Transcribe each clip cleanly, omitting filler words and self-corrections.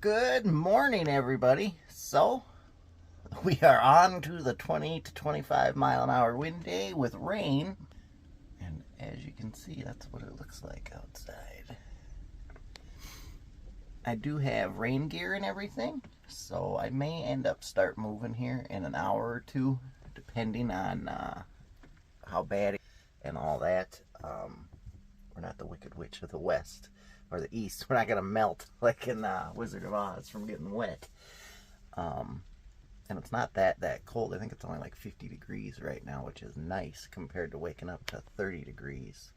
Good morning, everybody. So, we are on to the 20 to 25 mile an hour wind day with rain. And as you can see, that's what it looks like outside. I do have rain gear and everything, so I may end up start moving here in an hour or two, depending on how bad it is and all that. We're not the Wicked Witch of the West or the East. We're not going to melt like in Wizard of Oz from getting wet. And it's not that cold. I think it's only like 50 degrees right now, which is nice compared to waking up to 30 degrees.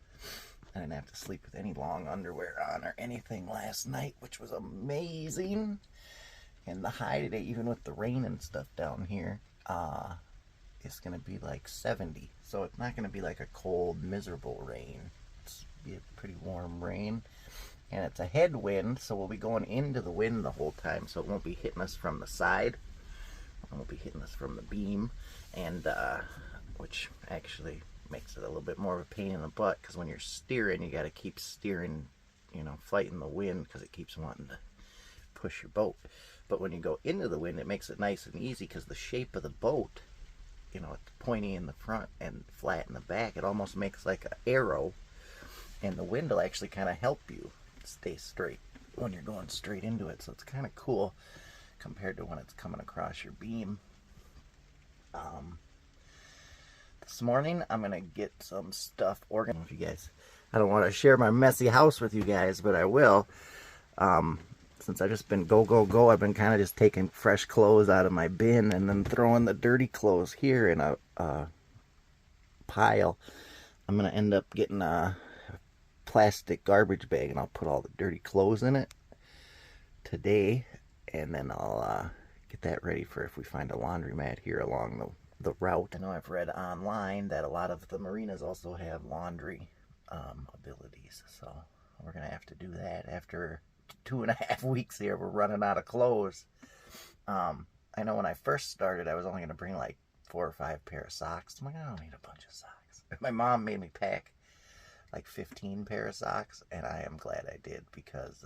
I didn't have to sleep with any long underwear on or anything last night, which was amazing. And the high today, even with the rain and stuff down here, it's going to be like 70. So it's not going to be like a cold, miserable rain. It's be a pretty warm rain. And it's a headwind, so we'll be going into the wind the whole time, so it won't be hitting us from the side. It won't be hitting us from the beam, and which actually makes it a little bit more of a pain in the butt, because when you're steering, you got to keep steering, you know, fighting the wind, because it keeps wanting to push your boat. But when you go into the wind, it makes it nice and easy, because the shape of the boat, you know, it's pointy in the front and flat in the back. It almost makes like an arrow, and the wind will actually kind of help you stay straight when you're going straight into it. So it's kind of cool compared to when it's coming across your beam. This morning I'm gonna get some stuff organized with you guys. I don't want to share my messy house with you guys, but I will. Since I've just been go, I've been kind of just taking fresh clothes out of my bin and then throwing the dirty clothes here in a pile. I'm gonna end up getting a plastic garbage bag, and I'll put all the dirty clothes in it today, and then I'll get that ready for if we find a laundromat here along the route. I know I've read online that a lot of the marinas also have laundry abilities, so we're gonna have to do that. After 2.5 weeks here, we're running out of clothes. I know when I first started, I was only gonna bring like 4 or 5 pair of socks. I'm like, I don't need a bunch of socks. My mom made me pack like 15 pair of socks, and I am glad I did, because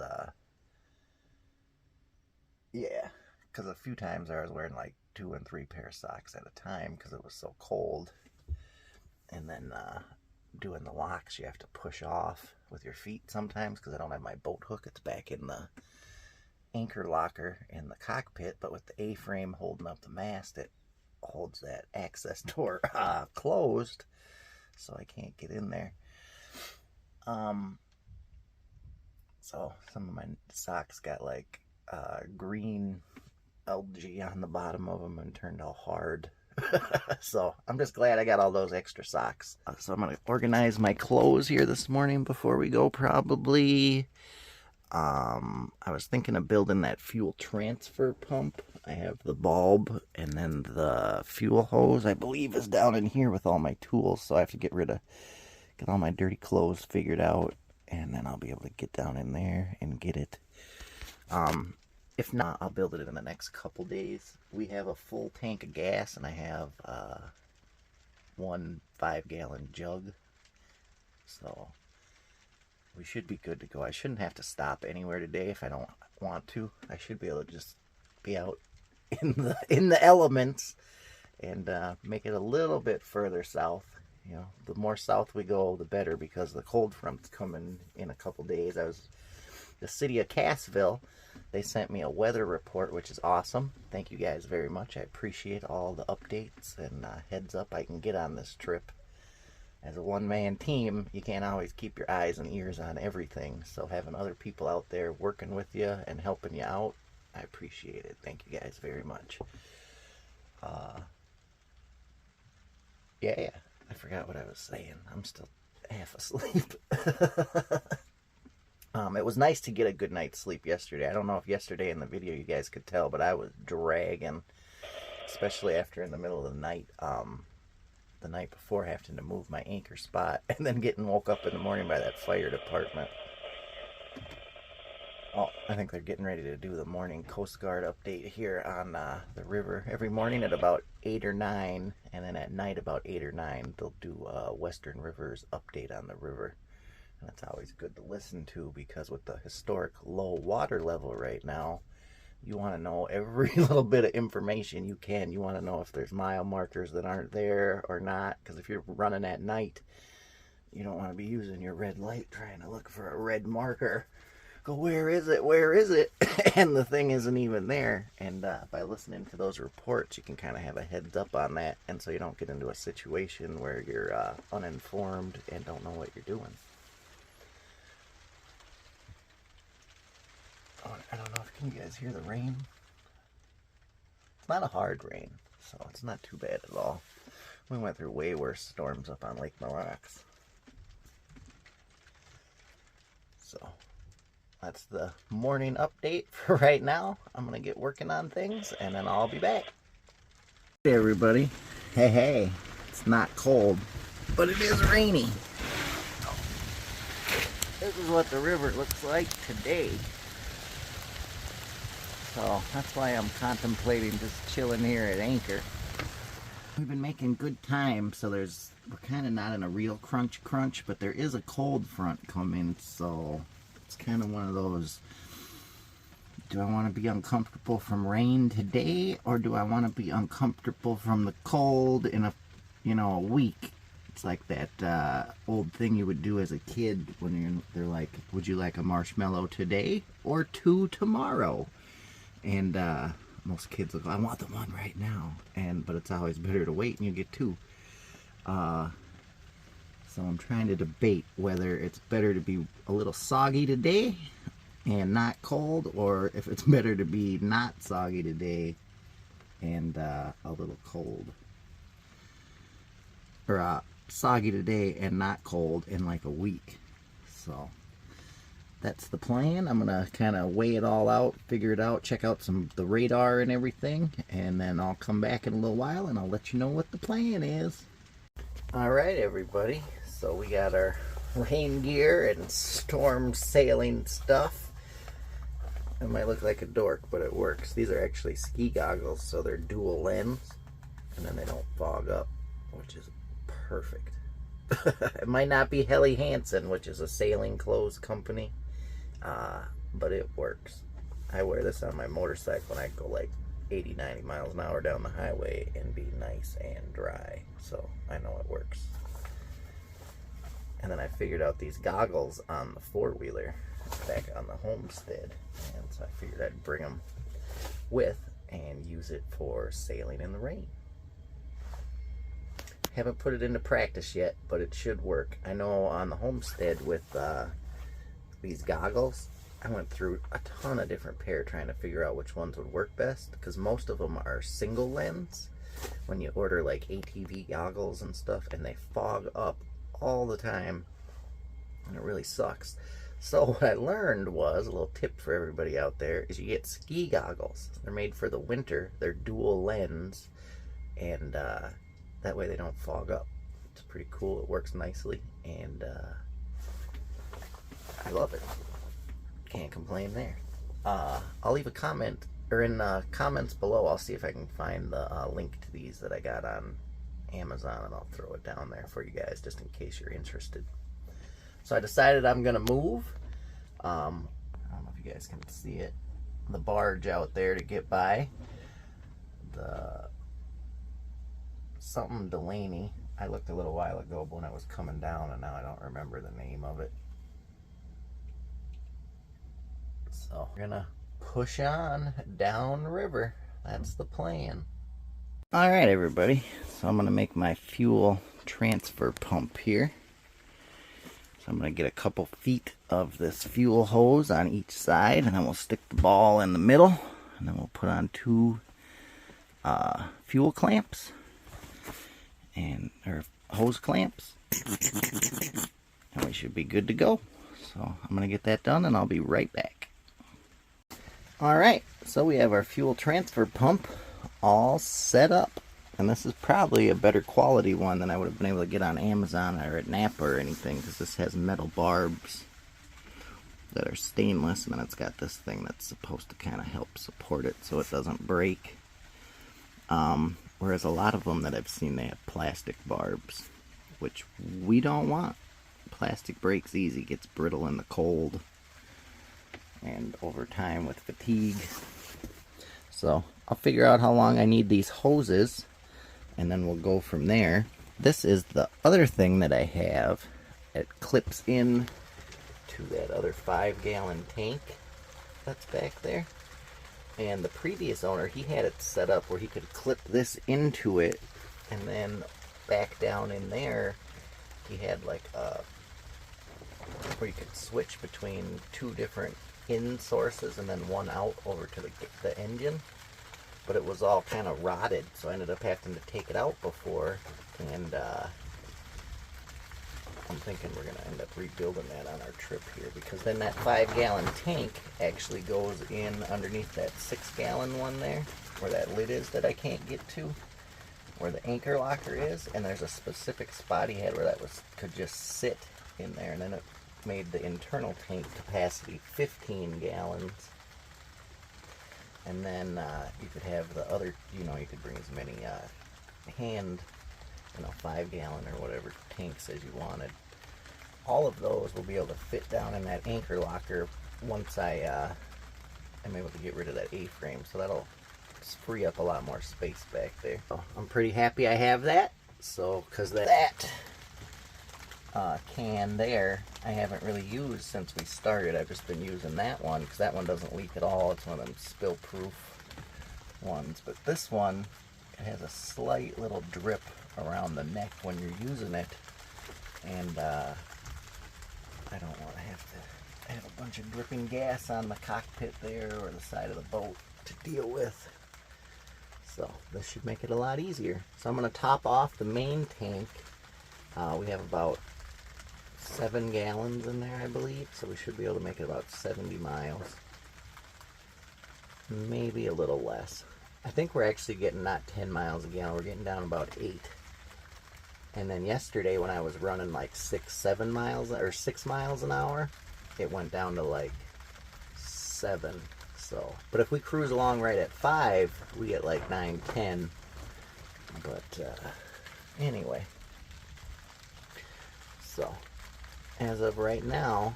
because a few times I was wearing like 2 and 3 pair of socks at a time because it was so cold. And then doing the locks, you have to push off with your feet sometimes, because I don't have my boat hook. It's back in the anchor locker in the cockpit, but with the A-frame holding up the mast, it holds that access door closed, so I can't get in there. So some of my socks got like green algae on the bottom of them and turned all hard. So I'm just glad I got all those extra socks. So I'm gonna organize my clothes here this morning before we go, probably. I was thinking of building that fuel transfer pump. I have the bulb, and then the fuel hose, I believe, is down in here with all my tools, so I have to get all my dirty clothes figured out, and then I'll be able to get down in there and get it. If not, I'll build it in the next couple days. We have a full tank of gas, and I have one 5-gallon jug, so we should be good to go. I shouldn't have to stop anywhere today if I don't want to. I should be able to just be out in the elements and make it a little bit further south. You know, the more south we go, the better, because the cold front's coming in a couple days. The city of Cassville, they sent me a weather report, which is awesome. Thank you guys very much. I appreciate all the updates and heads up I can get on this trip. As a one-man team, you can't always keep your eyes and ears on everything, so having other people out there working with you and helping you out, I appreciate it. Thank you guys very much. Yeah. I forgot what I was saying. I'm still half asleep. It was nice to get a good night's sleep yesterday. I don't know if yesterday in the video you guys could tell, but I was dragging, especially after in the middle of the night. The night before, having to move my anchor spot, and then getting woke up in the morning by that fire department. Oh, I think they're getting ready to do the morning Coast Guard update here on the river. Every morning at about 8 or 9, and then at night about 8 or 9, they'll do Western River's update on the river. And that's always good to listen to, because with the historic low water level right now, You want to know every little bit of information you can. You want to know if there's mile markers that aren't there or not, because if you're running at night, you don't want to be using your red light trying to look for a red marker. Go, where is it? Where is it? And the thing isn't even there. And by listening to those reports, you can kind of have a heads up on that, and so you don't get into a situation where you're uninformed and don't know what you're doing. Oh, I don't know if can you guys hear the rain. It's not a hard rain, so it's not too bad at all. We went through way worse storms up on Lake Morox. So that's the morning update for right now. I'm going to get working on things, and then I'll be back. Hey, everybody. Hey. It's not cold, but it is rainy. This is what the river looks like today. So that's why I'm contemplating just chilling here at anchor. We've been making good time, so we're kind of not in a real crunch, but there is a cold front coming, so it's kind of one of those, do I want to be uncomfortable from rain today, or do I want to be uncomfortable from the cold in a week? It's like that old thing you would do as a kid when they're like, would you like a marshmallow today or 2 tomorrow? And most kids will go, I want the one right now. But it's always better to wait and you get 2. So I'm trying to debate whether it's better to be a little soggy today and not cold, or if it's better to be not soggy today and a little cold. Or soggy today and not cold in like a week. So that's the plan. I'm gonna kind of weigh it all out, figure it out, check out the radar and everything, and then I'll come back in a little while and I'll let you know what the plan is. Alright, everybody, so we got our rain gear and storm sailing stuff. It might look like a dork, but it works. These are actually ski goggles, so they're dual lens, and then they don't fog up, which is perfect. It might not be Helly Hansen, which is a sailing clothes company, but it works. I wear this on my motorcycle and I go like 80, 90 miles an hour down the highway and be nice and dry, so I know it works. And then I figured out these goggles on the 4-wheeler back on the homestead, and so I figured I'd bring them with and use it for sailing in the rain. Haven't put it into practice yet, but it should work. I know on the homestead with these goggles, I went through a ton of different pair trying to figure out which ones would work best, because most of them are single lens when you order like ATV goggles and stuff, and they fog up all the time and it really sucks. So what I learned was, a little tip for everybody out there, is you get ski goggles. They're made for the winter. They're dual lens, and that way they don't fog up. It's pretty cool. It works nicely, and I love it. Can't complain there. I'll leave a comment, or in the comments below, I'll see if I can find the link to these that I got on Amazon, and I'll throw it down there for you guys just in case you're interested. So I decided I'm gonna move. I don't know if you guys can see it. The barge out there to get by. Something Delaney. I looked a little while ago when I was coming down, and now I don't remember the name of it. So we're gonna push on down river. That's the plan. Alright, everybody, so I'm gonna make my fuel transfer pump here. So I'm gonna get a couple feet of this fuel hose on each side, and then we'll stick the ball in the middle, and then we'll put on 2 fuel clamps or hose clamps, and we should be good to go. So I'm gonna get that done and I'll be right back. Alright, so we have our fuel transfer pump all set up, and this is probably a better quality one than I would have been able to get on Amazon or at Napa or anything, because this has metal barbs that are stainless, and then it's got this thing that's supposed to kind of help support it so it doesn't break. Whereas a lot of them that I've seen, they have plastic barbs, which we don't want. Plastic breaks easy, gets brittle in the cold, and over time with fatigue, So I'll figure out how long I need these hoses, and then we'll go from there. This is the other thing that I have. It clips in to that other 5-gallon tank that's back there. And the previous owner, he had it set up where he could clip this into it, and then back down in there he had like a where you could switch between 2 different in sources and then 1 out over to the engine. But it was all kind of rotted, so I ended up having to take it out before, and I'm thinking we're going to end up rebuilding that on our trip here, because then that 5-gallon tank actually goes in underneath that 6-gallon one there, where that lid is that I can't get to, where the anchor locker is, and there's a specific spot he had where that could just sit in there, and then it made the internal tank capacity 15 gallons. And then you could have the other, you could bring as many hand, 5-gallon or whatever tanks as you wanted. All of those will be able to fit down in that anchor locker once I am able to get rid of that A-frame. So that'll free up a lot more space back there. So I'm pretty happy I have that. So, because that can there I haven't really used since we started. I've just been using that one because that one doesn't leak at all. It's one of them spill proof ones, but this one, it has a slight little drip around the neck when you're using it, and I don't want to have a bunch of dripping gas on the cockpit there or the side of the boat to deal with. So this should make it a lot easier. So I'm going to top off the main tank. We have about 7 gallons in there, I believe, so we should be able to make it about 70 miles. Maybe a little less. I think we're actually getting not 10 miles a gallon, we're getting down about 8. And then yesterday when I was running like 6 miles an hour, it went down to like 7. So, but if we cruise along right at 5, we get like 9, 10. But anyway. So, as of right now,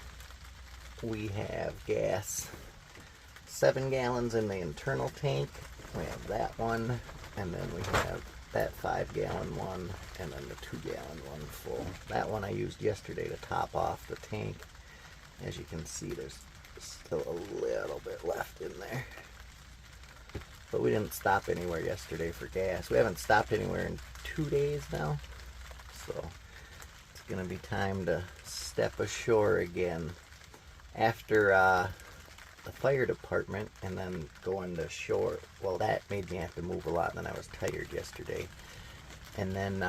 we have gas. 7 gallons in the internal tank. We have that one, and then we have that 5-gallon one, and then the 2-gallon one full. That one I used yesterday to top off the tank. As you can see, there's still a little bit left in there. But we didn't stop anywhere yesterday for gas. We haven't stopped anywhere in 2 days now. So it's going to be time to step ashore again. After the fire department and then going to shore, well, that made me have to move a lot, and then I was tired yesterday. And then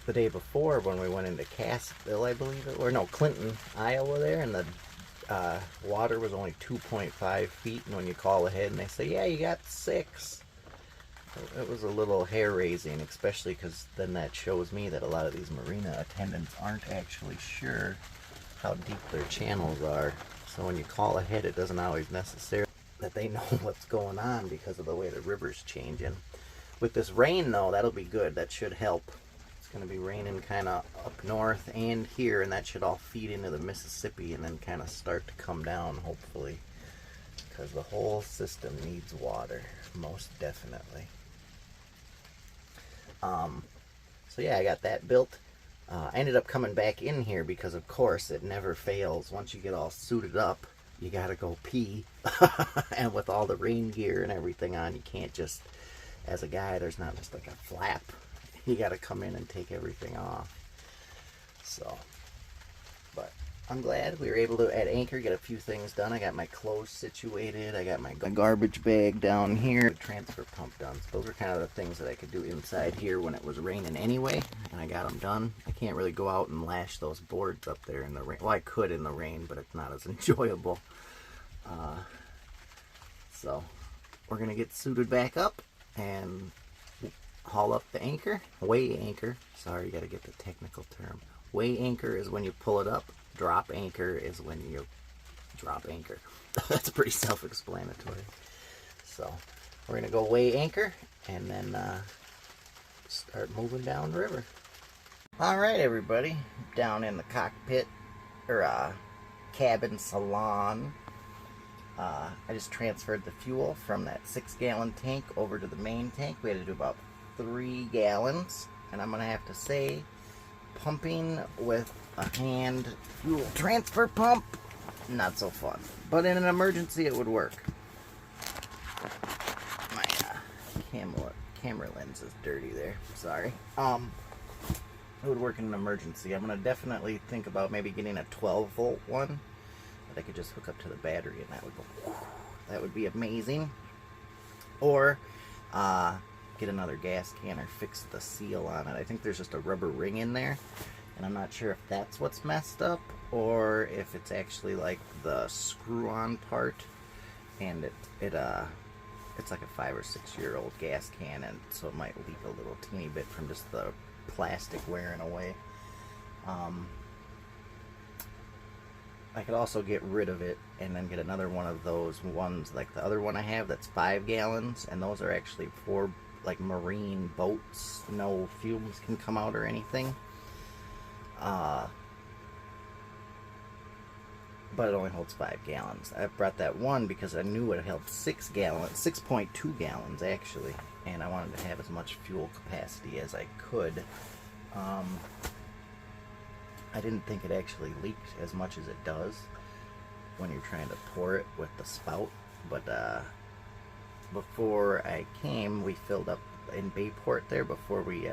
the day before, when we went into Cassville, I believe it, or no, Clinton, Iowa there, and the water was only 2.5 feet, and when you call ahead and they say, yeah, you got 6. It was a little hair-raising, especially because then that shows me that a lot of these marina attendants aren't actually sure how deep their channels are. So when you call ahead, it doesn't always necessarily that they know what's going on because of the way the river's changing. With this rain, though, that'll be good. That should help. It's going to be raining kind of up north and here, and that should all feed into the Mississippi and then kind of start to come down, hopefully, because the whole system needs water, most definitely. So yeah, I got that built. I ended up coming back in here because, of course, it never fails. Once you get all suited up, you gotta go pee. And with all the rain gear and everything on, you can't just, as a guy, there's not just like a flap. You gotta come in and take everything off. So, but I'm glad we were able to, at Anchor, get a few things done. I got my clothes situated. I got my garbage bag down here. The transfer pump done. So those are kind of the things that I could do inside here when it was raining anyway. And I got them done. I can't really go out and lash those boards up there in the rain. Well, I could in the rain, but it's not as enjoyable. So we're going to get suited back up and haul up the anchor. Weigh anchor. Sorry, you got to get the technical term. Weigh anchor is when you pull it up. Drop anchor is when you drop anchor. That's pretty self-explanatory. So we're going to go weigh anchor and then start moving down the river. Alright, everybody. Down in the cockpit, or cabin salon. I just transferred the fuel from that 6-gallon tank over to the main tank. We had to do about 3 gallons, and I'm gonna have to say, pumping with a hand fuel transfer pump, not so fun. But in an emergency, it would work. My camera lens is dirty there. Sorry. It would work in an emergency. I'm gonna definitely think about maybe getting a 12-volt one that I could just hook up to the battery, and that would go. That would be amazing. Or get another gas can or fix the seal on it. I think there's just a rubber ring in there, and I'm not sure if that's what's messed up or if it's actually like the screw-on part, and it's like a 5 or 6 year old gas can, and so it might leak a little teeny bit from just the plastic wearing away. I could also get rid of it and then get another one of those ones like the other one I have that's 5 gallons, and those are actually for like marine boats. No fumes can come out or anything. But it only holds 5 gallons. I brought that one because I knew it held 6 gallons, 6.2 gallons actually, and I wanted to have as much fuel capacity as I could. I didn't think it actually leaked as much as it does when you're trying to pour it with the spout, but before I came, we filled up in Bayport there before we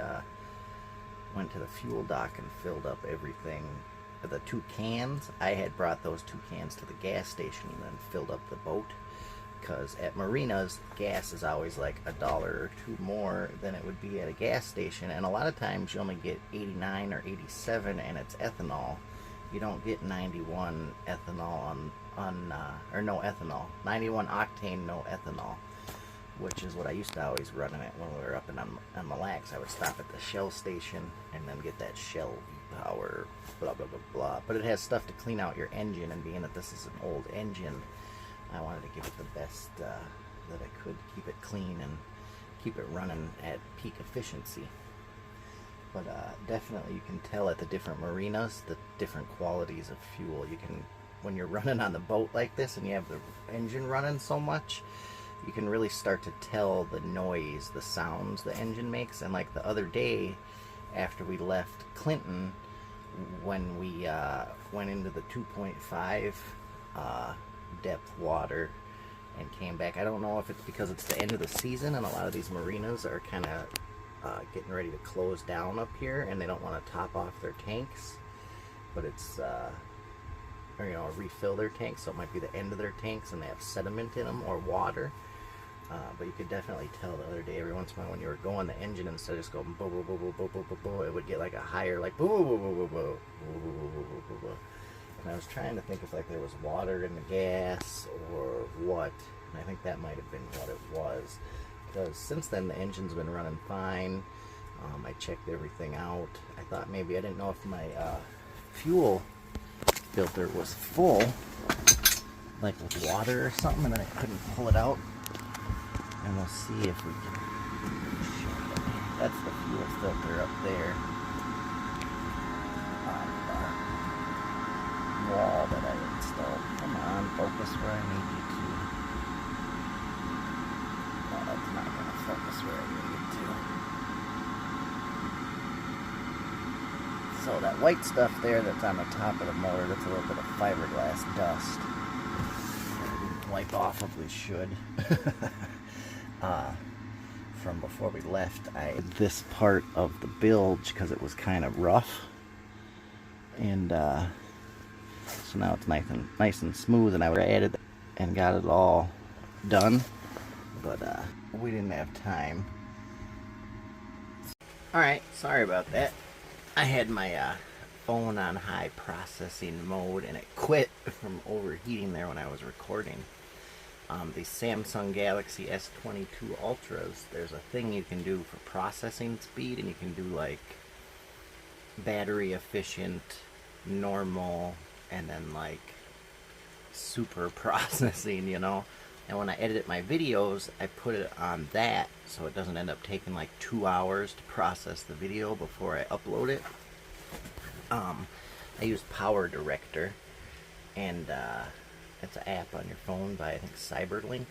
went to the fuel dock and filled up everything. The 2 cans, I had brought those 2 cans to the gas station and then filled up the boat, because at marinas gas is always like $1 or $2 more than it would be at a gas station, and a lot of times you only get 89 or 87 and it's ethanol. You don't get 91 ethanol or no ethanol, 91 octane no ethanol, which is what I used to always run in it when we were up on Mille Lacs. I would stop at the Shell station and then get that Shell V-Power, blah, blah, blah, blah. But it has stuff to clean out your engine, and being that this is an old engine, I wanted to give it the best that I could, keep it clean and keep it running at peak efficiency. But definitely you can tell at the different marinas the different qualities of fuel. You can, when you're running on the boat like this and you have the engine running so much, you can really start to tell the noise, the sounds the engine makes. And like the other day after we left Clinton, when we went into the 2.5 depth water and came back, I don't know if it's because it's the end of the season and a lot of these marinas are kind of getting ready to close down up here and they don't want to top off their tanks, but it's or you know, refill their tanks, so it might be the end of their tanks and they have sediment in them or water. But you could definitely tell the other day, every once in a while when you were going, the engine, instead of just going boo boo boo boo boo boo boo boo, it would get like a higher, like boo boo boo boo boo boo boo boo. And I was trying to think if like there was water in the gas or what, and I think that might have been what it was. Because since then the engine's been running fine. I checked everything out. I thought maybe, I didn't know if my fuel filter was full, like with water or something, and then I couldn't pull it out. And we'll see if we can. That's the fuel filter up there on the wall that I installed. Come on, focus where I need you to. Well, that's not going to focus where I need it to. So that white stuff there that's on the top of the motor, that's a little bit of fiberglass dust. I didn't wipe off, hopefully should. From before we left, this part of the bilge because it was kind of rough, and so now it's nice and smooth, and I added and got it all done, but we didn't have time. Alright, sorry about that. I had my phone on high processing mode and it quit from overheating there when I was recording. The Samsung Galaxy S22 Ultras, there's a thing you can do for processing speed, and you can do like battery efficient, normal, and then like super processing, you know. And when I edit my videos, I put it on that so it doesn't end up taking like 2 hours to process the video before I upload it. I use Power Director, and It's an app on your phone by, I think, Cyberlink.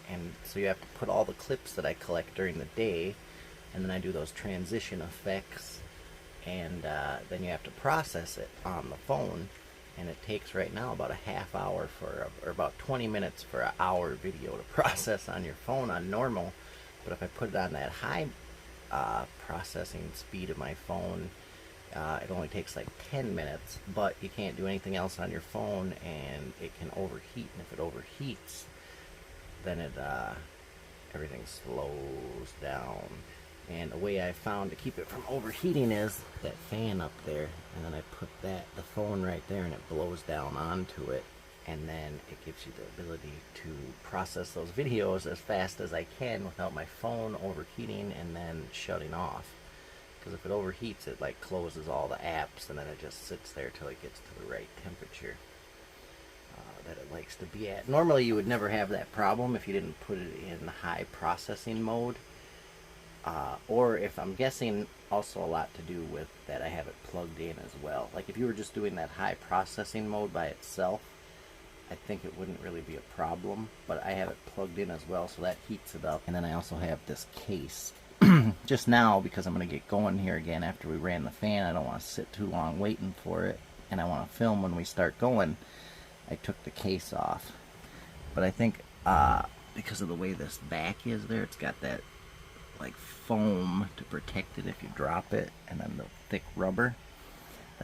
And so you have to put all the clips that I collect during the day, and then I do those transition effects, and then you have to process it on the phone. And it takes right now about a half hour or about 20 minutes for an hour video to process on your phone on normal. But if I put it on that high processing speed of my phone, it only takes like 10 minutes, but you can't do anything else on your phone, and it can overheat. And if it overheats, then everything slows down. And the way I found to keep it from overheating is that fan up there, and then I put the phone right there, and it blows down onto it, and then it gives you the ability to process those videos as fast as I can without my phone overheating and then shutting off. Because if it overheats, it like closes all the apps, and then it just sits there till it gets to the right temperature that it likes to be at. Normally you would never have that problem if you didn't put it in high processing mode. Or if, I'm guessing, also a lot to do with that I have it plugged in as well. Like if you were just doing that high processing mode by itself, I think it wouldn't really be a problem. But I have it plugged in as well, so that heats it up. And then I also have this case. Just now, because I'm going to get going here again after we ran the fan, I don't want to sit too long waiting for it, and I want to film when we start going. I took the case off. But I think because of the way this back is there, it's got that like foam to protect it if you drop it, and then the thick rubber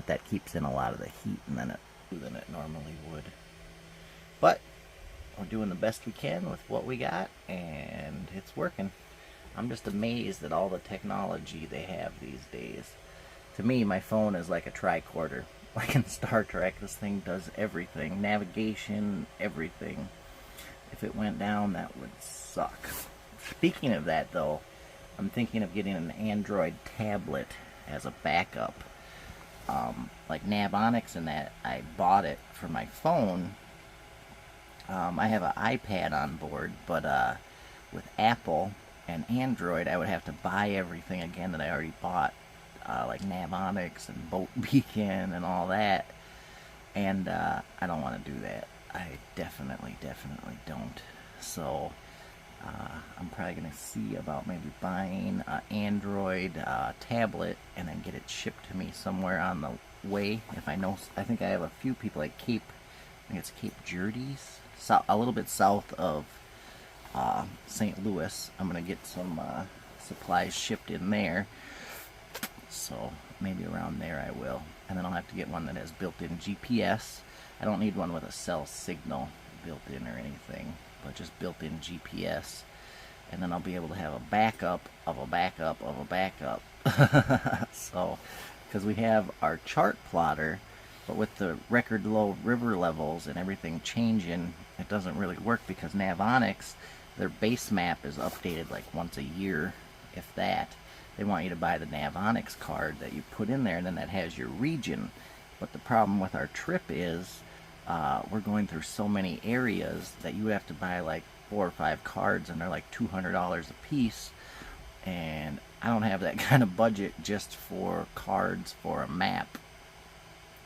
that keeps in a lot of the heat than it normally would. But we're doing the best we can with what we got, and it's working. I'm just amazed at all the technology they have these days. To me, my phone is like a tricorder. Like in Star Trek, this thing does everything. Navigation, everything. If it went down, that would suck. Speaking of that, though, I'm thinking of getting an Android tablet as a backup. Like Navonics and that, I bought it for my phone. I have an iPad on board, but with Apple and Android, I would have to buy everything again that I already bought, like Navonics and Boat Beacon and all that. And I don't want to do that. I definitely don't. So I'm probably going to see about maybe buying an Android tablet and then get it shipped to me somewhere on the way. If I know, I think I have a few people at Cape, I think it's Cape Jerdes, a little bit south of St. Louis. I'm going to get some supplies shipped in there. So maybe around there I will. And then I'll have to get one that has built-in GPS. I don't need one with a cell signal built in or anything, but just built-in GPS. And then I'll be able to have a backup of a backup of a backup. So, because we have our chart plotter, but with the record low river levels and everything changing, it doesn't really work, because Navonics, their base map is updated like once a year, if that. They want you to buy the Navonics card that you put in there, and then that has your region. But the problem with our trip is we're going through so many areas that you have to buy like 4 or 5 cards, and they're like $200 a piece. And I don't have that kind of budget just for cards for a map.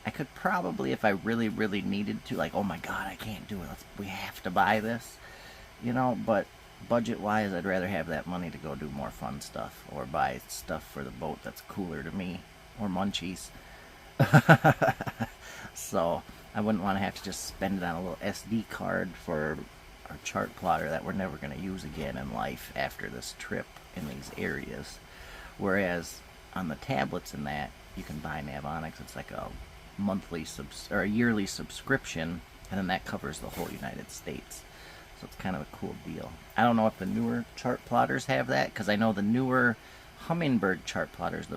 I could probably, if I really needed to, like, oh my god, I can't do it, we have to buy this, you know, but budget-wise, I'd rather have that money to go do more fun stuff, or buy stuff for the boat that's cooler to me, or munchies. So, I wouldn't want to have to just spend it on a little SD card for our chart plotter that we're never going to use again in life after this trip in these areas. Whereas, on the tablets and that, you can buy Navonics. It's like a monthly or a yearly subscription, and then that covers the whole United States. So it's kind of a cool deal. I don't know if the newer chart plotters have that, because I know the newer Humminbird chart plotters, the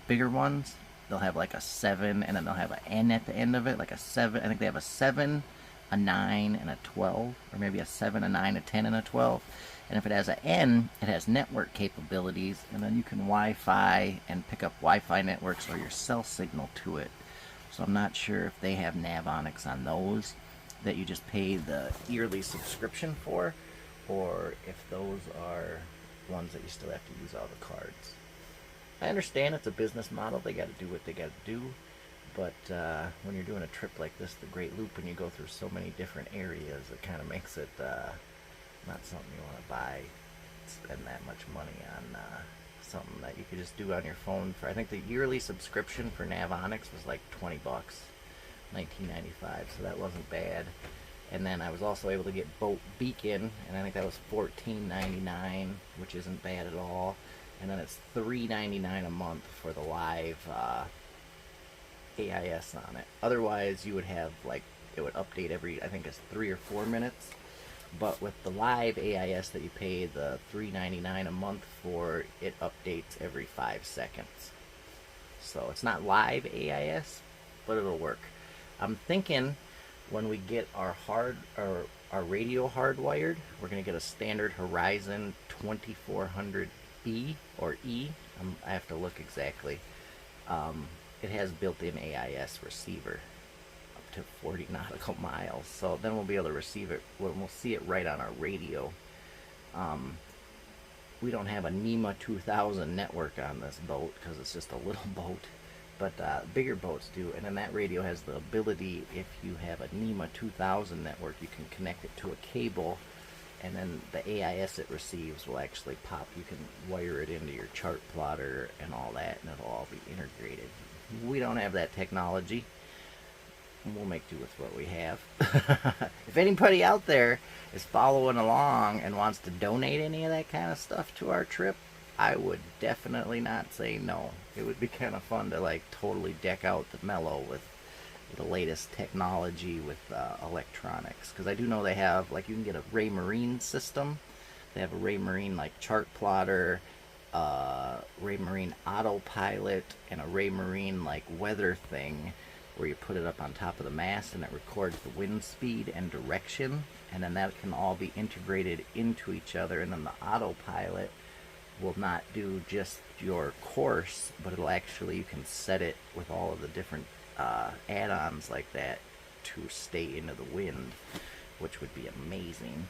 bigger ones, they'll have like a 7, and then they'll have an N at the end of it, like a 7. I think they have a 7, a 9, and a 12, or maybe a 7, a 9, a 10, and a 12. And if it has an N, it has network capabilities, and then you can Wi-Fi and pick up Wi-Fi networks or your cell signal to it. So I'm not sure if they have Navonics on those that you just pay the yearly subscription for, or if those are ones that you still have to use all the cards. I understand it's a business model, they got to do what they got to do, But when you're doing a trip like this, the Great Loop, and you go through so many different areas, it kind of makes it not something you want to buy, spend that much money on something that you could just do on your phone. For I think the yearly subscription for Navionics was like $20, $19.95, so that wasn't bad. And then I was also able to get Boat Beacon, and I think that was $14.99, which isn't bad at all. And then it's $3.99 a month for the live AIS on it. Otherwise, you would have, like, it would update every, I think it's 3 or 4 minutes. But with the live AIS that you pay the $3.99 a month for, it updates every 5 seconds. So it's not live AIS, but it'll work. I'm thinking when we get our radio hardwired, we're gonna get a standard Horizon 2400B or E. I have to look exactly. It has built-in AIS receiver up to 40 nautical miles, so then we'll be able to receive it. We'll see it right on our radio. We don't have a NEMA 2000 network on this boat because it's just a little boat, but bigger boats do. And then that radio has the ability, if you have a NEMA 2000 network, you can connect it to a cable, and then the AIS it receives will actually pop. You can wire it into your chart plotter and all that, and it'll all be integrated. We don't have that technology. We'll make do with what we have. If anybody out there is following along and wants to donate any of that kind of stuff to our trip, I would definitely not say no. It would be kind of fun to like totally deck out the Mellow with the latest technology with electronics. Because I do know they have, like, you can get a Ray Marine system. They have a Ray Marine like chart plotter, Ray Marine autopilot, and a Ray Marine like weather thing where you put it up on top of the mast and it records the wind speed and direction, and then that can all be integrated into each other. And then the autopilot will not do just your course, but it'll actually, you can set it with all of the different add-ons like that to stay into the wind, which would be amazing.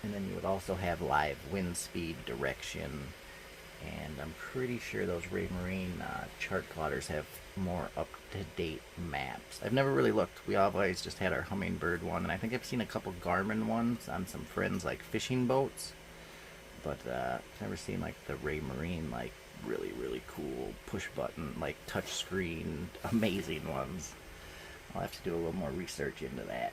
And then you would also have live wind speed, direction, and I'm pretty sure those Ray Marine chart plotters have more up-to-date maps. I've never really looked. We always just had our Hummingbird one, and I think I've seen a couple Garmin ones on some friends like fishing boats, but I've never seen like the Ray Marine like really cool push button like touch screen amazing ones. I'll have to do a little more research into that.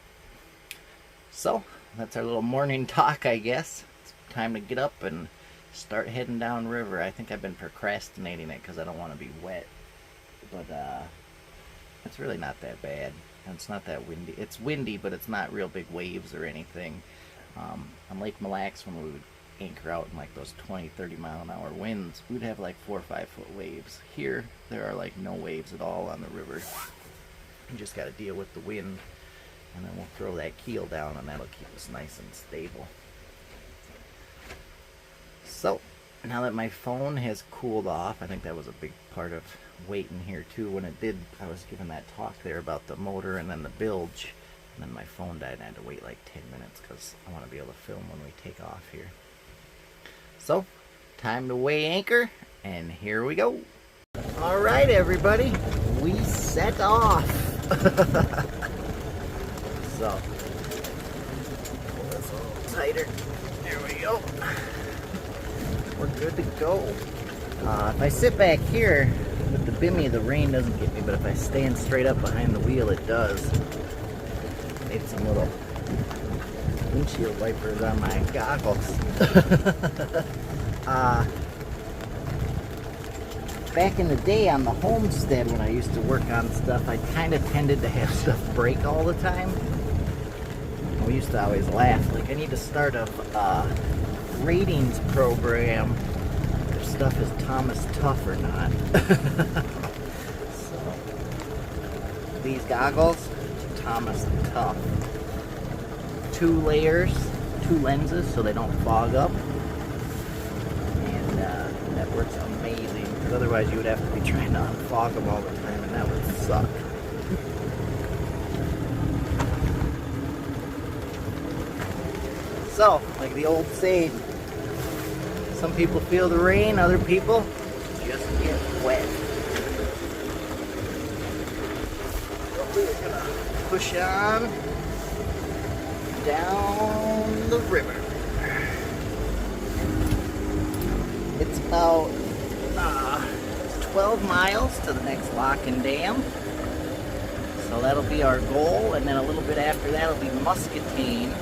So that's our little morning talk, I guess. It's time to get up and start heading down river. I think I've been procrastinating it because I don't want to be wet, but it's really not that bad. And it's not that windy. It's windy, but it's not real big waves or anything. On Lake Mille Lacs, when we would anchor out in like those 20-30 mile-an-hour winds, we'd have like 4 or 5 foot waves. Here there are like no waves at all on the river. You just got to deal with the wind, and then we'll throw that keel down, and that'll keep us nice and stable. So now that my phone has cooled off, I think that was a big part of waiting here too. When it did, I was giving that talk there about the motor and then the bilge, and then my phone died and I had to wait like 10 minutes because I want to be able to film when we take off here. So time to weigh anchor, and here we go. All right, everybody, we set off. So pull this a little tighter. There we go. We're good to go. If I sit back here with the bimmy, the rain doesn't get me, but if I stand straight up behind the wheel, it does. Need some little windshield wipers on my goggles. Back in the day on the homestead, when I used to work on stuff, I kind of tended to have stuff break all the time. We used to always laugh, like, I need to start a ratings program if stuff is Thomas Tough or not. So, these goggles, Thomas Tough. 2 layers, 2 lenses so they don't fog up. And that works amazing, because otherwise you would have to be trying to unfog them all the time, and that would suck. So, like the old saying, some people feel the rain, other people just get wet. we're gonna push on down the river. It's about 12 miles to the next lock and dam. So that'll be our goal, and then a little bit after that will be Muscatine.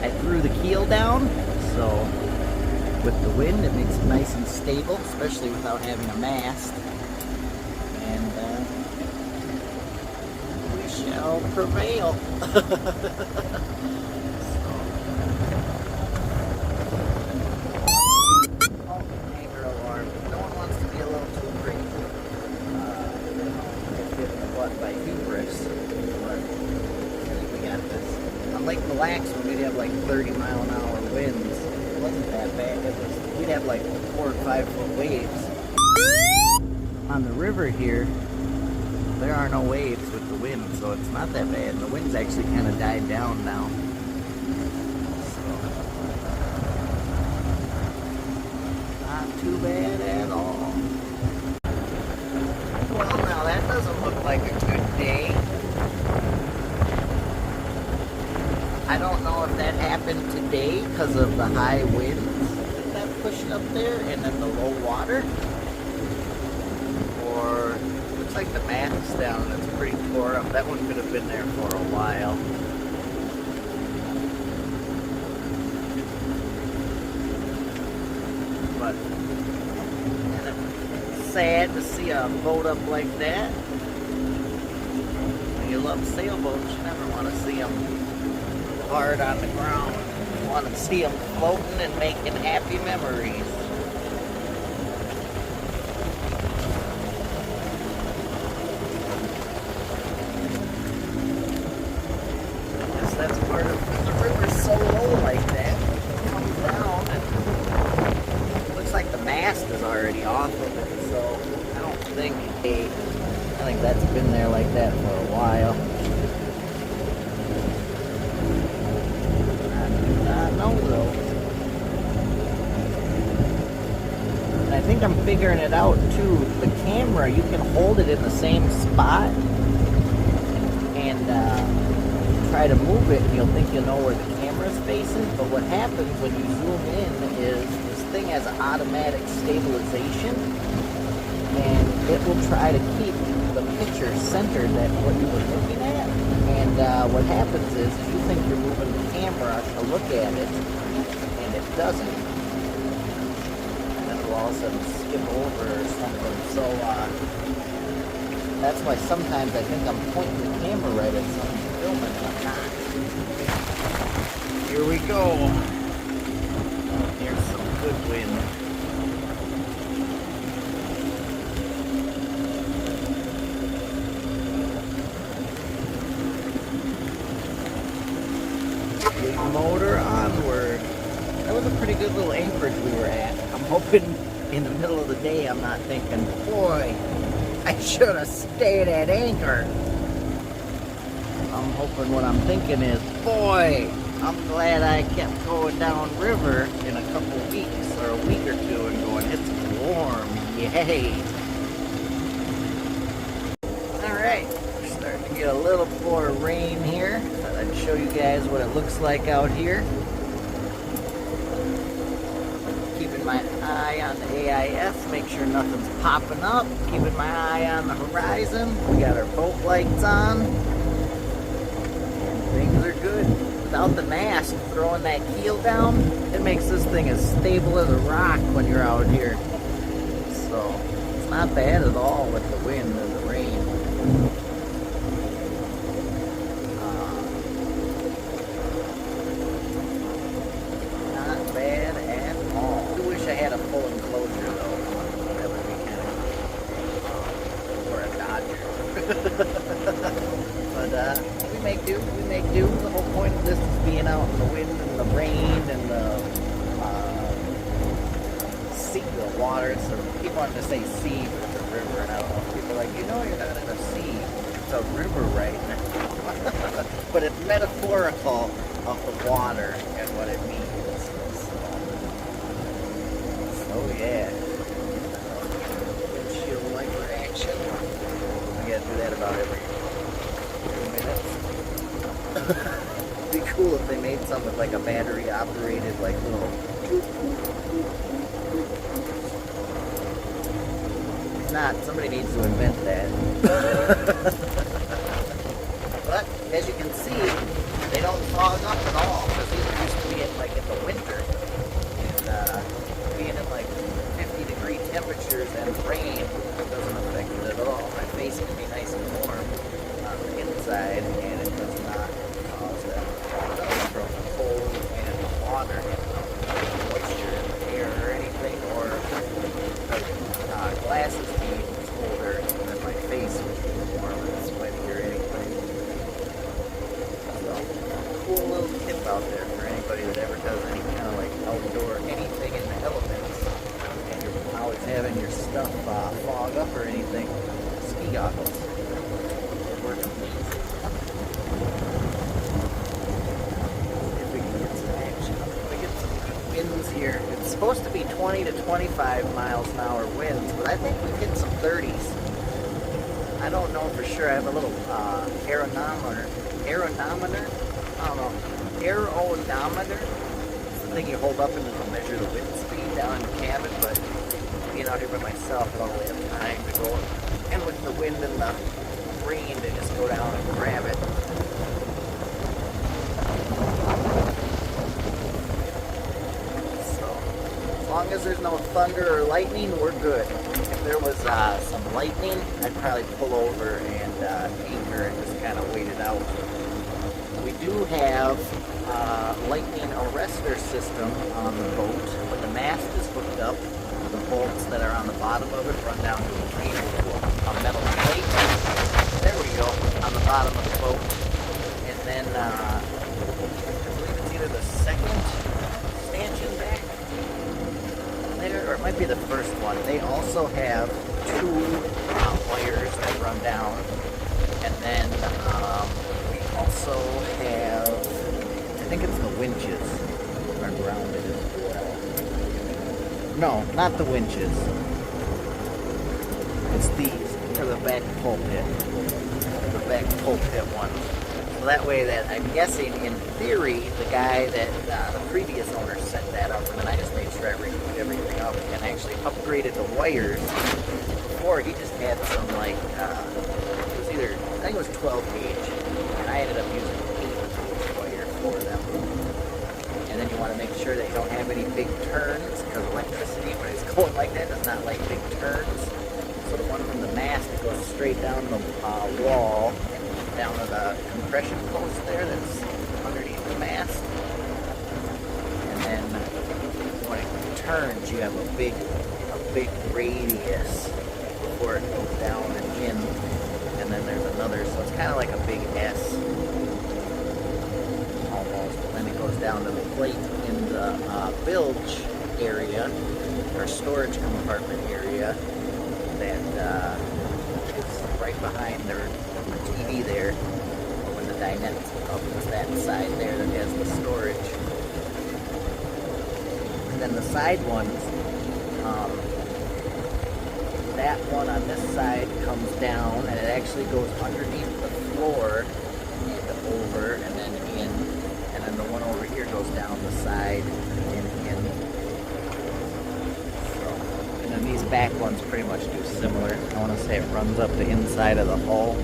I threw the keel down, so with the wind it makes it nice and stable, especially without having a mast. And we shall prevail. Lake Mille Lacs, when we'd have like 30-mile-an-hour winds, it wasn't that bad. We'd have like 4 or 5 foot waves. On the river here, there are no waves with the wind, so it's not that bad. And the wind's actually kind of died down now. So, not too bad at all. Well, now that doesn't look like a good day. I don't know if that happened today because of the high winds that pushed up there and then the low water. Or it looks like the mast's down and it's pretty tore up. That one could have been there for a while. But it's sad to see a boat up like that. When you love sailboats, you never want to see them hard on the ground. You want to see them floating and making happy memories. I guess that's part of the river's so low like that. It comes down and it looks like the mast is already off of it, so I don't think I think that's been there like that for a while. Though. And I think I'm figuring it out too. The camera, you can hold it in the same spot and try to move it and you'll think you'll know where the camera's facing, but what happens when you zoom in is this thing has an automatic stabilization and it will try to keep the picture centered at what you were looking at. And what happens is you think you're moving the camera to look at it, and it doesn't. And then it'll all of a sudden skip over or something. So that's why sometimes I think I'm pointing the camera right at something filming, and I'm not. Here we go. Here's some good wind. Motor onward. That was a pretty good little anchorage we were at. I'm hoping in the middle of the day I'm not thinking, boy, I should have stayed at anchor. I'm hoping what I'm thinking is, boy, I'm glad I kept going down river in a couple weeks or a week or two and going, it's warm, yay. Alright, we're starting to get a little more rain here. I'd show you guys what it looks like out here. Keeping my eye on the AIS, make sure nothing's popping up. Keeping my eye on the horizon. We got our boat lights on. And things are good. Without the mast, throwing that keel down, it makes this thing as stable as a rock when you're out here. So, it's not bad at all with the wind and the rain. I had a full enclosure though. That would be kind of or a Dodger. But we make do. We make do. The whole point of this is being out in the wind and the rain and the sea, the water. So people want to say sea for the river, and I don't know if people are like, you're not in a sea. It's a river right now. But it's metaphorical of the water and what it means. Oh yeah. Windshield wiper action. I gotta do that that about every minute. It'd be cool if they made some with like a battery operated like little. If not, somebody needs to invent that. But as you can see, they don't fog up at all because these used to be in like in the winter and being in like 50-degree temperatures and rain doesn't affect it at all. My face can be nice and warm on the inside, and it does not cause them to fog up from cold and water and moisture in the air or anything, or glasses being colder than my face, which is warm and sweaty or anything. So, cool little tip out there for anybody that ever does any kind of like outdoor anything in the elements, and you're always having your stuff fog up or anything. Ski goggles. They work amazing. If we can get some action, if we get some good winds here. It's supposed to be 20 to 25 miles an hour winds, but I think we hit some 30s. I don't know for sure. I have a little aeronometer. I don't know. Aeronometer. It's the thing you hold up and it'll measure the wind speed down in the cabin, but being out here by myself, I don't really have time to go. And with the wind and the rain, to just go down and grab it. So, as long as there's no thunder or lightning, we're good. If there was some lightning, I'd probably pull over and anchor and just kind of wait it out. We do have lightning arrestor system on the boat. When the mast is hooked up, the bolts that are on the bottom of it run down to a metal plate. There we go, on the bottom of the boat. And then I believe it's either the second stanchion back there, or it might be the first one. They also have two wires that run down. And then we also have, I think it's the winches are grounded as well. No, not the winches. It's these, or the back pulpit. The back pulpit one. So that way that, I'm guessing, in theory, the guy that the previous owner set that up, and then I just made sure I removed everything up and actually upgraded the wires. Before, he just had some, like, it was either, I think it was 12 gauge, and I ended up using 8-gauge wire for them. And then you want to make sure that you don't have any big turns, because electricity, when it's going like that, does not like big turns. So the one from the mast goes straight down the wall, down to the compression post there that's underneath the mast. And then when it turns, you have a big radius before it goes down and in. And then there's another, so it's kind of like a big S. Almost. And then it goes down to the plate in the bilge area, or storage compartment area, that is right behind their TV there. When the dinette's up, it's that side there that has the storage. And then the side ones, that one on this side comes down, and it actually goes underneath the floor and over and then in, and then the one over here goes down the side and in. So, and then these back ones pretty much do similar. I want to say it runs up the inside of the hull,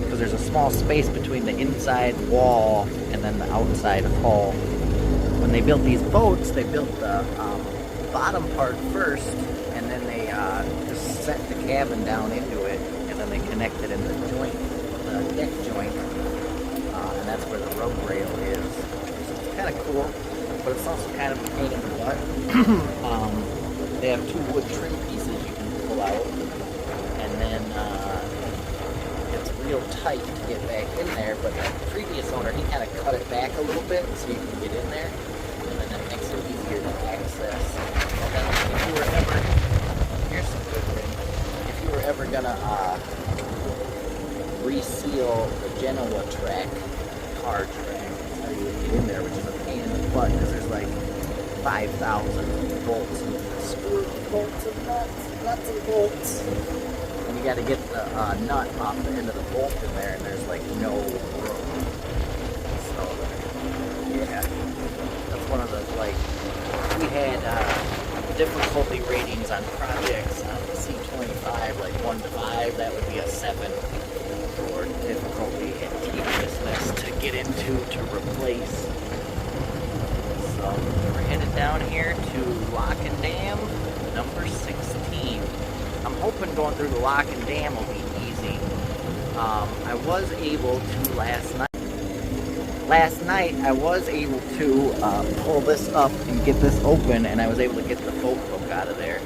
because there's a small space between the inside wall and then the outside hull. When they built these boats, they built the bottom part first, and then they just set the cabin down into it, and then they connected in the joint, the deck joint, and that's where the rub rail is. So it's kind of cool, but it's also kind of a pain in the butt. They have two wood trim pieces you can pull out, and then it's real tight to get back in there, but the previous owner, he kind of cut it back a little bit so you can get in there, and then that makes it easier to access. And then if you were ever, here's some good thing, if you were ever gonna reseal the Genoa track, car track, that's how you would get in there, which is a pain in the butt, because there's like 5,000 bolts and screws, bolts and nuts and bolts. And you got to get the nut off the end of the bolt in there, and there's like no room. So, yeah, that's one of the, like, we had difficulty ratings on projects on the C25, like 1 to 5, that would be a 7 for difficulty and tediousness to get into to replace. So we're headed down here to Lock and Dam number 16. I'm hoping going through the Lock and Dam will be easy. I was able to last night I was able to pull this up and get this open, and I was able to get the boat hook out of there.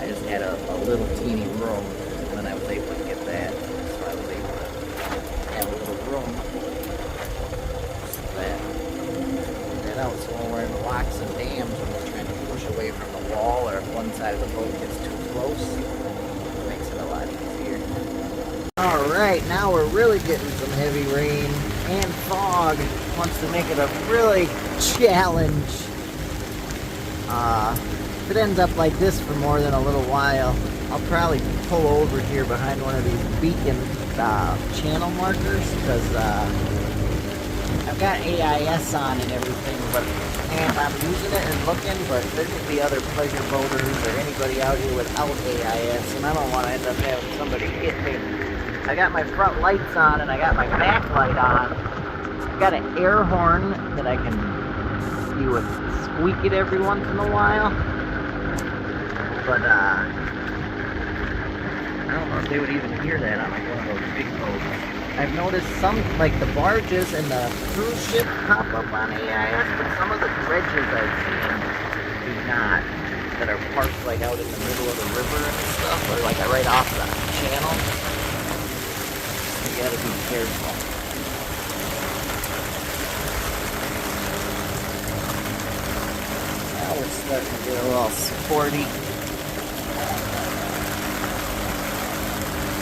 I just had a little teeny room, and then I was able to get that. So I was able to have a little room so that out. So when we're in the locks and dams, when we're trying to push away from the wall, or if one side of the boat gets too close, it makes it a lot easier. Alright, now we're really getting some heavy rain and fog. Wants to make it a really challenge. If it ends up like this for more than a little while, I'll probably pull over here behind one of these beacon channel markers, because I've got AIS on and everything, and I'm using it and looking, but there could be other pleasure boaters or anybody out here without AIS, and I don't want to end up having somebody hit me. I got my front lights on and I got my back light on. I've got an air horn that I can see would squeak it every once in a while. But I don't know if they would even hear that on like one of those big boats. I've noticed some, like the barges and the cruise ships pop up on AIS, but some of the dredges I've seen do not. That are parked like out in the middle of the river and stuff, or like right off the channel. You gotta be careful. Now we're starting to get a little sporty.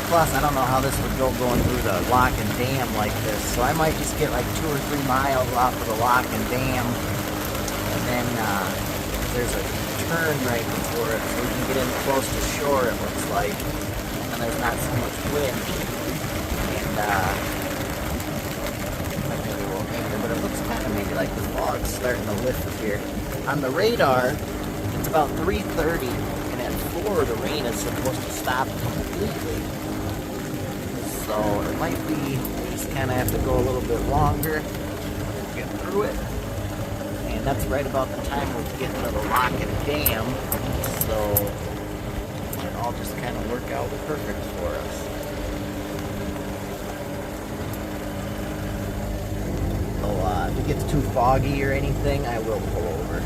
Plus, I don't know how this would go going through the lock and dam like this, so I might just get like 2 or 3 miles off of the lock and dam, and then there's a turn right before it, so we can get in close to shore, it looks like, and there's not so much wind. But it looks kind of maybe like the fog's starting to lift here. On the radar, it's about 3:30, and at 4 the rain is supposed to stop completely. So it might be just kind of have to go a little bit longer to get through it. And that's right about the time we're getting to the lock and dam. So it all just kind of work out perfect for us. If it gets too foggy or anything, I will pull over.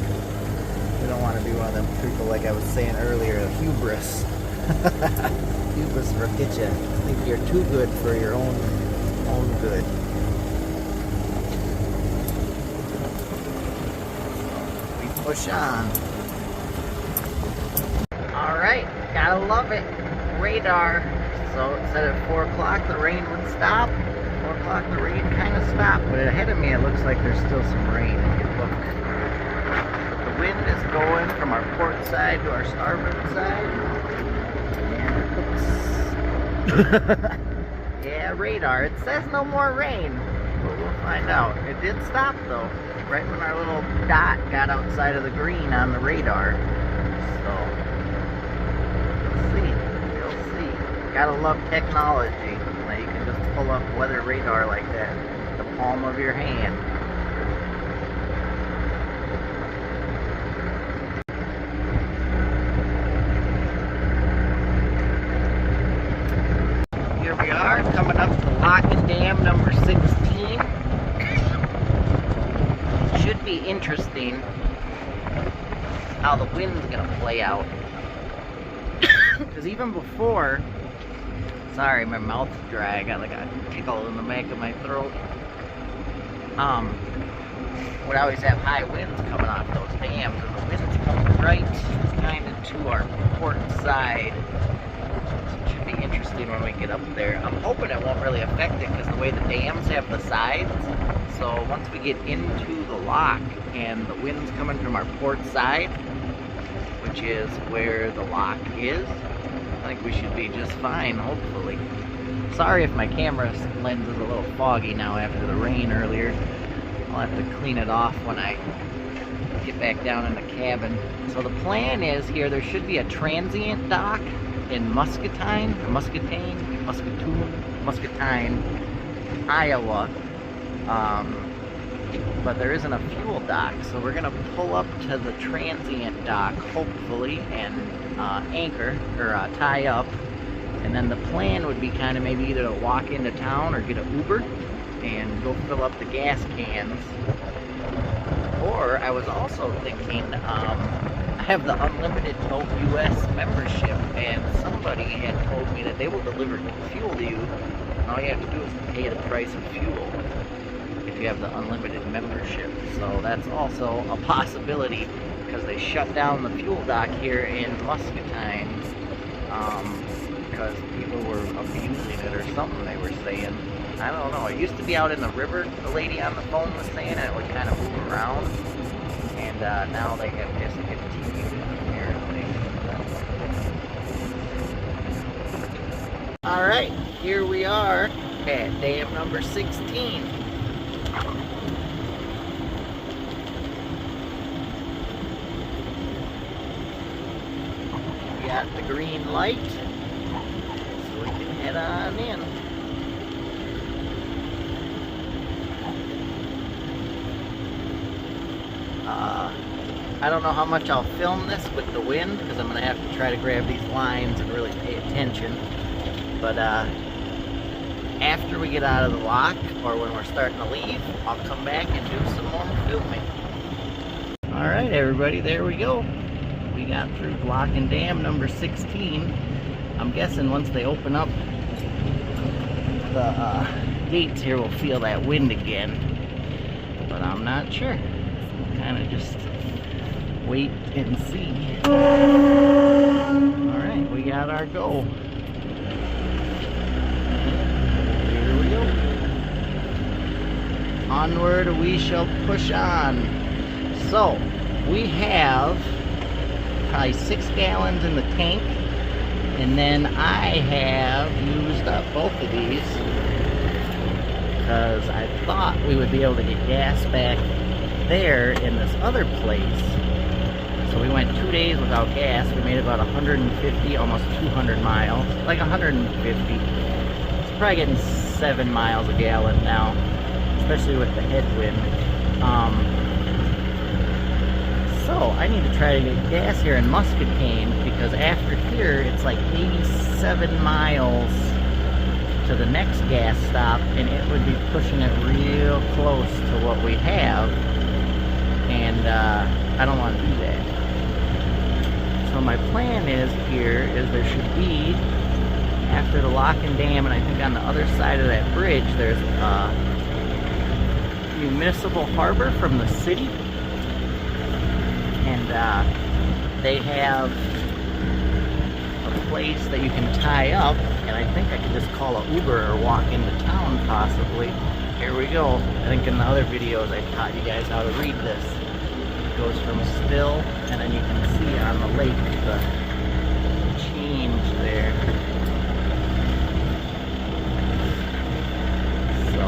We don't want to be one of them people, like I was saying earlier, hubris. Hubris will get you. Think you're too good for your own good. We push on. Alright, gotta love it. Radar. So it said at 4 o'clock the rain would stop. 4 o'clock the rain kind of stopped, but ahead of me it looks like there's still some rain. If you look, the wind is going from our port side to our starboard side, and it looks yeah, radar, it says no more rain, but we'll find out. It did stop though, right when our little dot got outside of the green on the radar, so we'll see. Gotta love technology. You can just pull up weather radar like that, the palm of your hand. Here we are, coming up to Lock and Dam number 16. Should be interesting how the wind's gonna play out. Because even before, sorry, my mouth's dry. I got like a tickle in the back of my throat. Would always have high winds coming off those dams, and the wind's coming right kind of to our port side. So it should be interesting when we get up there. I'm hoping it won't really affect it because the way the dams have the sides. So once we get into the lock and the wind's coming from our port side, which is where the lock is, I think like we should be just fine, hopefully. Sorry if my camera lens is a little foggy now after the rain earlier. I'll have to clean it off when I get back down in the cabin. So the plan is here, there should be a transient dock in Muscatine, Iowa. But there isn't a fuel dock, so we're gonna pull up to the transient dock, hopefully, and anchor, or tie up. And then the plan would be kind of maybe either to walk into town or get an Uber and go fill up the gas cans. Or I was also thinking, I have the unlimited Boat US membership, and somebody had told me that they will deliver fuel to you, and all you have to do is pay the price of fuel if you have the unlimited membership. So that's also a possibility, because they shut down the fuel dock here in Muscatine because people were abusing it or something, they were saying. I don't know. It used to be out in the river, the lady on the phone was saying, and it would kind of move around. And now they have discontinued, apparently. Alright, here we are at dam number 16. We got the green light, so we can head on in. I don't know how much I'll film this with the wind, because I'm going to have to try to grab these lines and really pay attention. But after we get out of the lock, or when we're starting to leave, I'll come back and do some more filming. Alright everybody, there we go. We got through lock and dam number 16. I'm guessing once they open up the gates here, we'll feel that wind again. But I'm not sure. Kind of just wait and see. Alright, we got our go. Here we go. Onward we shall push on. So, we have probably 6 gallons in the tank, and then I have used up both of these because I thought we would be able to get gas back there in this other place. So we went 2 days without gas. We made about 150, almost 200 miles, like 150. It's probably getting 7 miles a gallon now, especially with the headwind. So I need to try to get gas here in Muscatine, because after here it's like 87 miles to the next gas stop, and it would be pushing it real close to what we have. And I don't want to do that. So my plan is here is there should be, after the lock and dam, and I think on the other side of that bridge, there's a municipal harbor from the city. And they have a place that you can tie up, and I think I could just call an Uber or walk into town possibly. Here we go. I think in the other videos I taught you guys how to read this. It goes from still, and then you can see on the lake the change there. So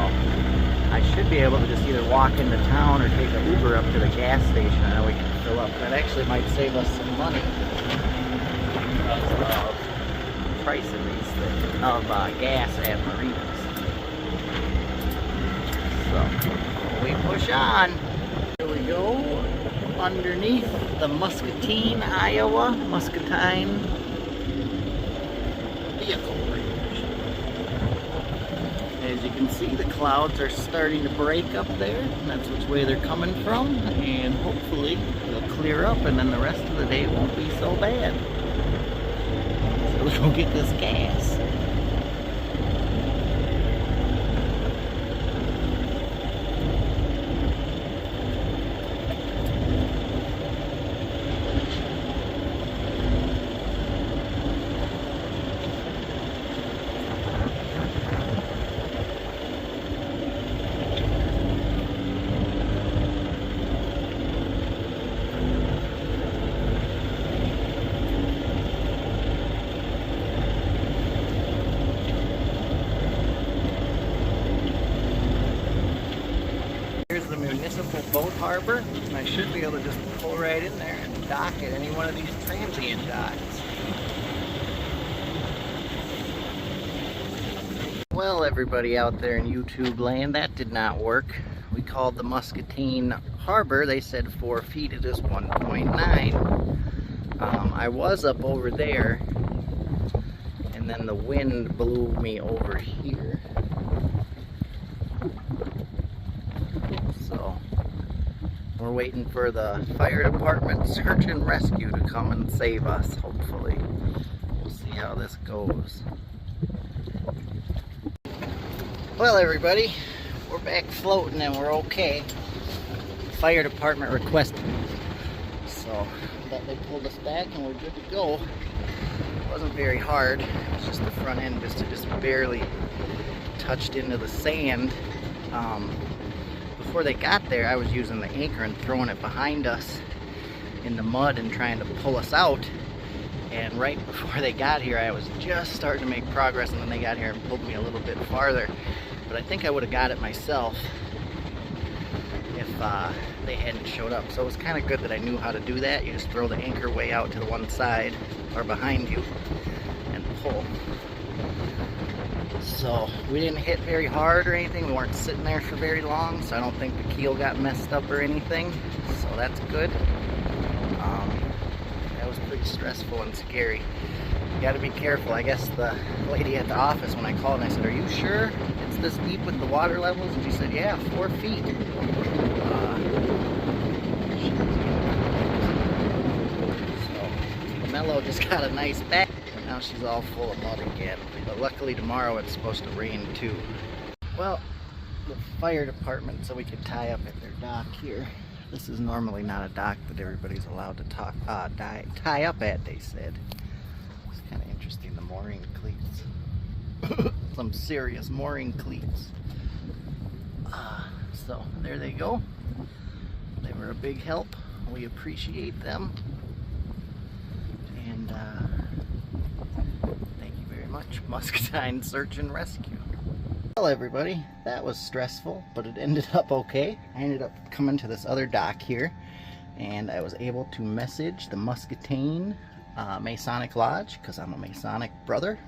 I should be able to just either walk into town or take an Uber up to the gas station, and then we can fill up. That actually might save us some money because of the price of these things, of gas at marinas. So we push on. Here we go, underneath the Muscatine, Iowa, Muscatine vehicle bridge. As you can see, the clouds are starting to break up there, and that's which way they're coming from, and hopefully they'll clear up, and then the rest of the day won't be so bad. So let's go get this gas. municipal boat harbor, and I should be able to just pull right in there and dock at any one of these transient docks. Well, everybody out there in YouTube land, that did not work. We called the Muscatine harbor. They said 4 feet. It is 1.9. I was up over there, and then the wind blew me over here. So we're waiting for the fire department search and rescue to come and save us, hopefully. We'll see how this goes. Well, everybody, we're back floating and we're okay. Fire department requested, so they pulled us back and we're good to go. It wasn't very hard. It's just the front end just barely touched into the sand. Before they got there, I was using the anchor and throwing it behind us in the mud and trying to pull us out. And right before they got here, I was just starting to make progress, and then they got here and pulled me a little bit farther. But I think I would have got it myself if they hadn't showed up. So it was kind of good that I knew how to do that. You just throw the anchor way out to the one side or behind you and pull. So we didn't hit very hard or anything. We weren't sitting there for very long, so I don't think the keel got messed up or anything. So that's good. That was pretty stressful and scary. You got to be careful. I guess the lady at the office, when I called and I said, "Are you sure it's this deep with the water levels?" And she said, "Yeah, 4 feet." So Mello just got a nice bath. Now she's all full of mud again. But luckily tomorrow it's supposed to rain too. Well, the fire department, so we could tie up at their dock here. This is normally not a dock that everybody's allowed to tie up at, they said. It's kind of interesting, the mooring cleats. Some serious mooring cleats. So there they go. They were a big help. We appreciate them. And thank you very much, Muscatine Search and Rescue. Well, everybody, that was stressful, but it ended up okay. I ended up coming to this other dock here, and I was able to message the Muscatine Masonic Lodge, because I'm a Masonic brother,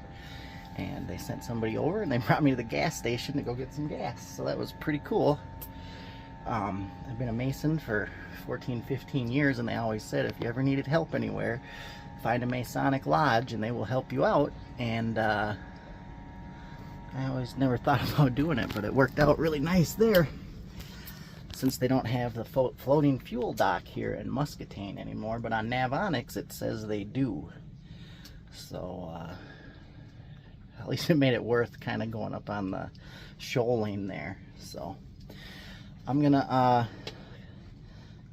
and they sent somebody over and they brought me to the gas station to go get some gas. So that was pretty cool. I've been a Mason for 14-15 years, and they always said if you ever needed help anywhere, find a Masonic lodge and they will help you out. And I always never thought about doing it, but it worked out really nice there, since they don't have the floating fuel dock here in Muscatine anymore. But on Navonics it says they do. So at least it made it worth kind of going up on the shoaling there. So I'm gonna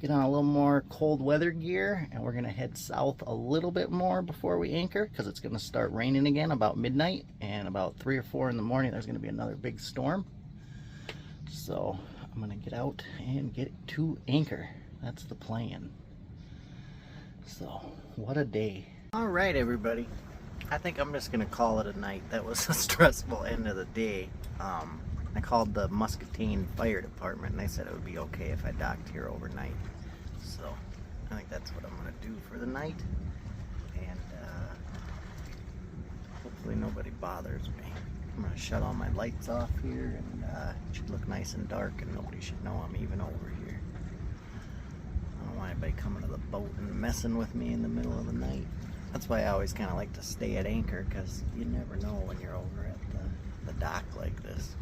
get on a little more cold weather gear, and we're gonna head south a little bit more before we anchor, because it's gonna start raining again about midnight, and about 3 or 4 in the morning there's gonna be another big storm. So I'm gonna get out and get to anchor. That's the plan. So what a day. All right, everybody, I think I'm just gonna call it a night. That was a stressful end of the day. I called the Muscatine Fire Department and they said it would be okay if I docked here overnight. So I think that's what I'm going to do for the night. And hopefully nobody bothers me. I'm going to shut all my lights off here, and it should look nice and dark and nobody should know I'm even over here. I don't want anybody coming to the boat and messing with me in the middle of the night. That's why I always kind of like to stay at anchor, because you never know when you're over at the dock like this.